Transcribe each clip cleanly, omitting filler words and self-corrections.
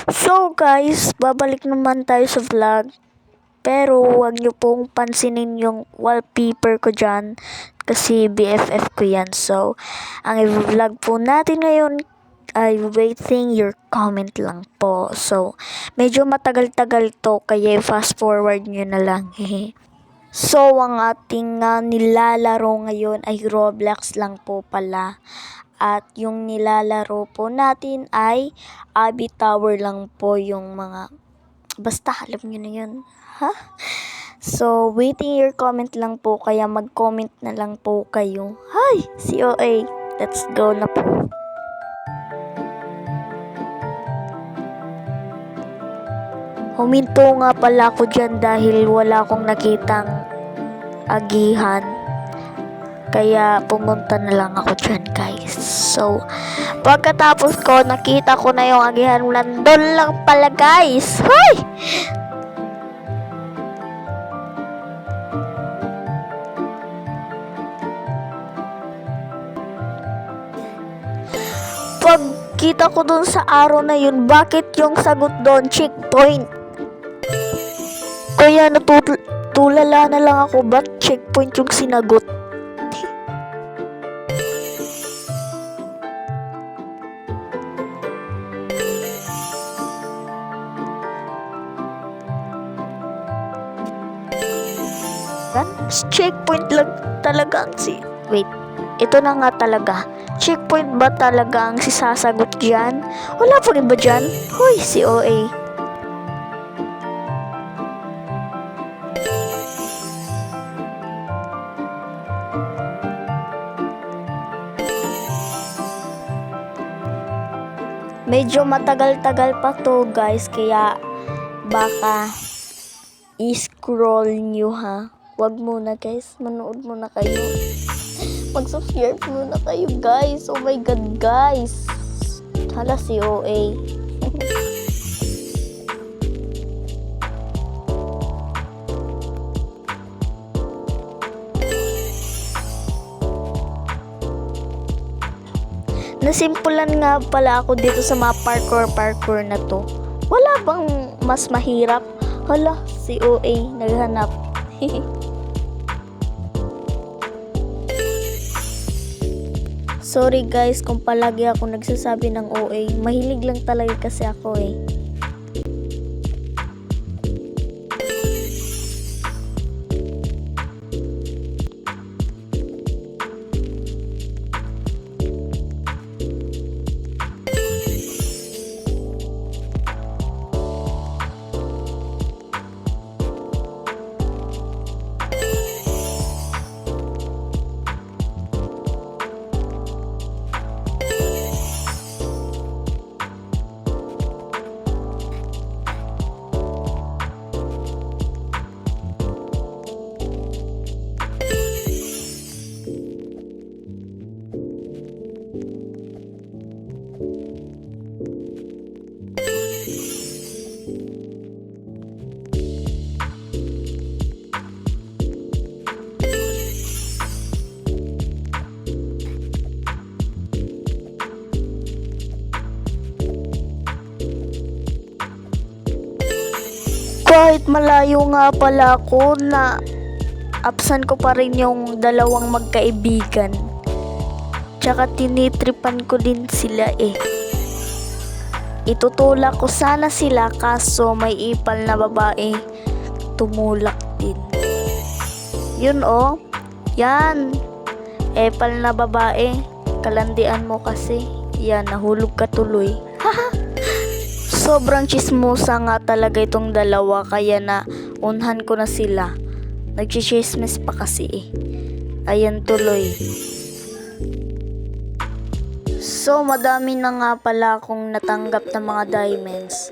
So guys, babalik naman tayo sa vlog. Pero wag niyo pong pansinin yung wallpaper ko dyan kasi BFF ko yan. So, ang i-vlog po natin ngayon ay waiting your comment lang po. So, medyo matagal-tagal to kaya fast forward nyo na lang. So, ang ating nilalaro ngayon ay Roblox lang po pala. At yung nilalaro po natin ay Abby Tower lang po yung mga... Basta, alam nyo na yun. Ha? So, waiting your comment lang po. Kaya mag-comment na lang po kayo. Hi! COA! Let's go na po. Huminto nga pala ako dyan dahil wala akong nakitang agihan. Kaya pumunta na lang ako dyan guys. So, pagkatapos ko, nakita ko na yung agihan. Nandun lang pala guys. Hoy! Pagkita ko dun sa araw na yun, bakit yung sagot doon, checkpoint? Kaya natulala na lang ako, ba't checkpoint yung sinagot? Checkpoint lang talaga ang wait, ito na nga talaga. Checkpoint ba talaga ang sisasagot dyan? Wala pang iba dyan? Hoy, COA. Medyo matagal-tagal pa to guys, kaya baka i-scroll nyo ha. Wag muna guys, manood muna kayo. Mag-subscribe muna kayo guys. Oh my god guys. Hala COA. Nasimpulan nga pala ako dito sa mga parkour na to. Wala bang mas mahirap? Hala, COA naghanap. Sorry guys kung palagi ako nagsasabi ng OA. Mahilig lang talaga kasi ako eh. Kahit malayo nga pala ako, na absent ko pa rin yung dalawang magkaibigan. Tsaka tinitripan ko din sila eh. Itutulak ko sana sila kaso may ipal na babae tumulak din. Yun oh, yan. Ipal na babae, kalandian mo kasi. Yan, nahulog ka tuloy. Haha. Sobrang chismosa nga talaga itong dalawa kaya na unhan ko na sila. Nagchichismis pa kasi eh. Ayan tuloy. So madami na nga pala akong natanggap na mga diamonds.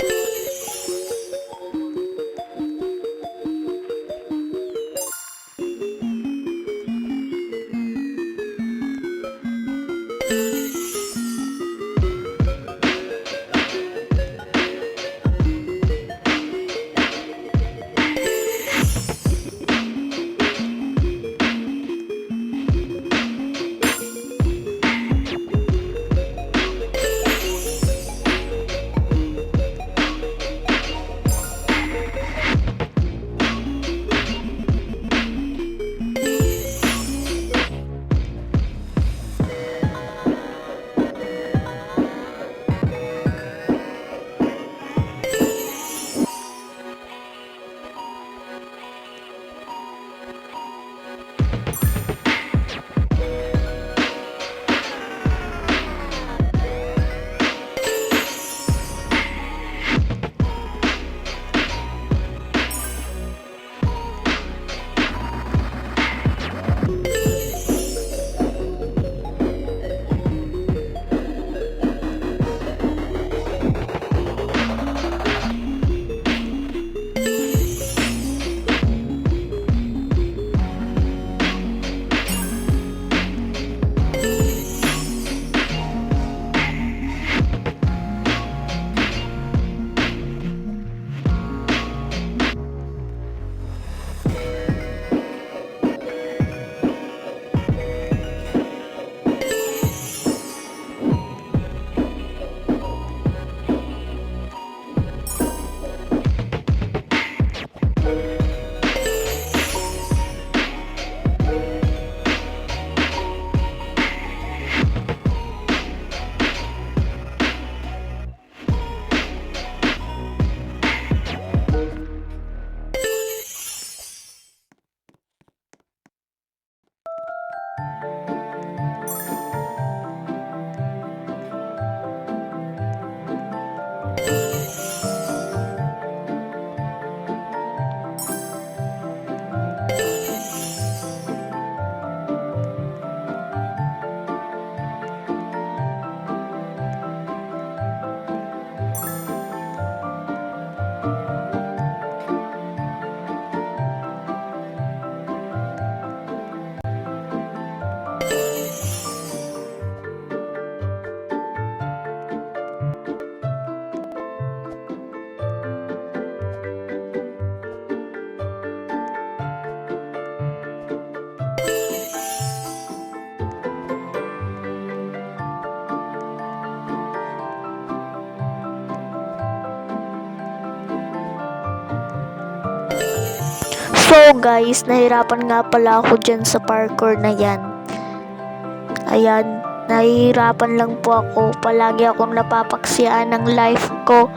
So guys, nahirapan nga pala ako dyan sa parkour na yan. Ayan, nahihirapan lang po ako. Palagi akong napapaksiyan ng life ko.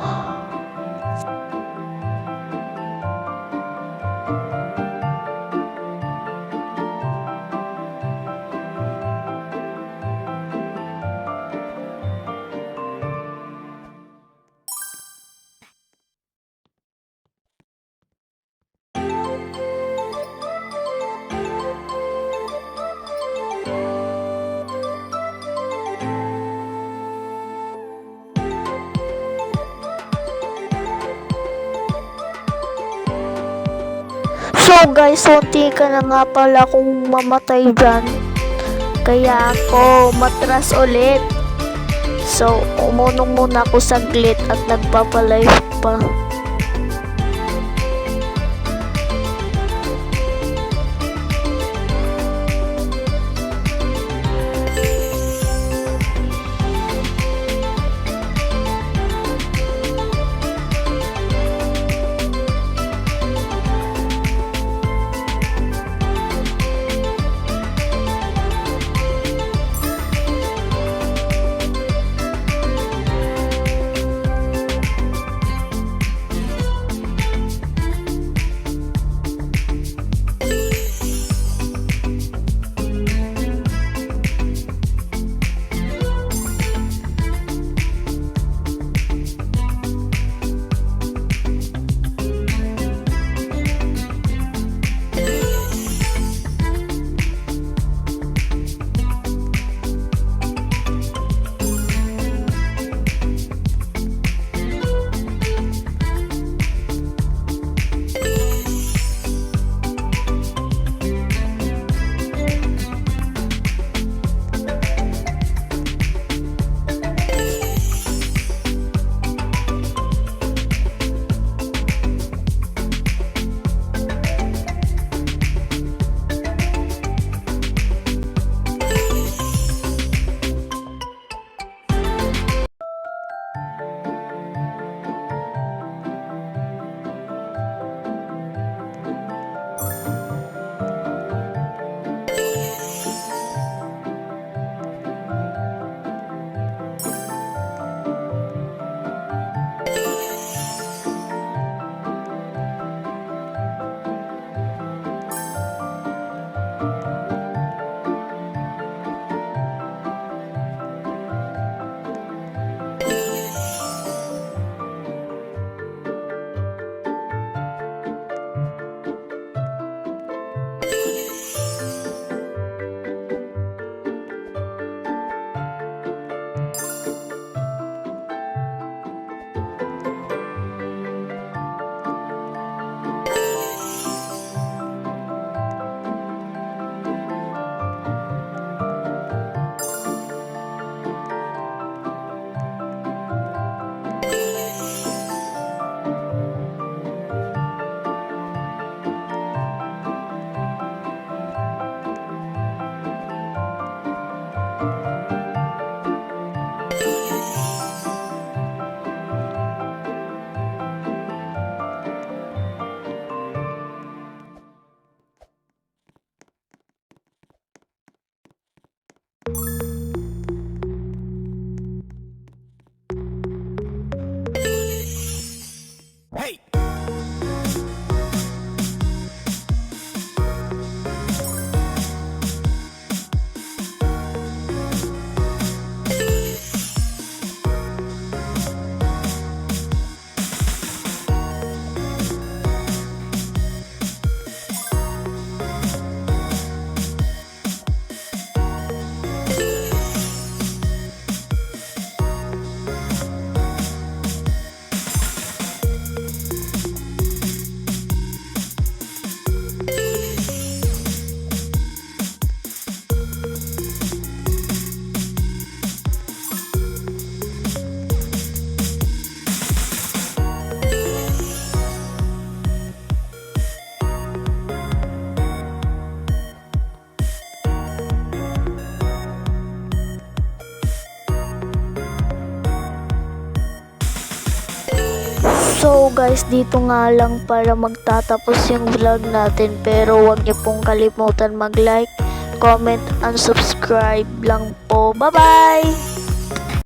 So guys, unti ka na nga pala kung mamatay dyan. Kaya ako matras ulit. So, umunong muna ako saglit at nagpapalive pa. So guys, dito nga lang para magtatapos yung vlog natin, pero huwag niyo pong kalimutan mag-like, comment, and subscribe lang po. Bye-bye!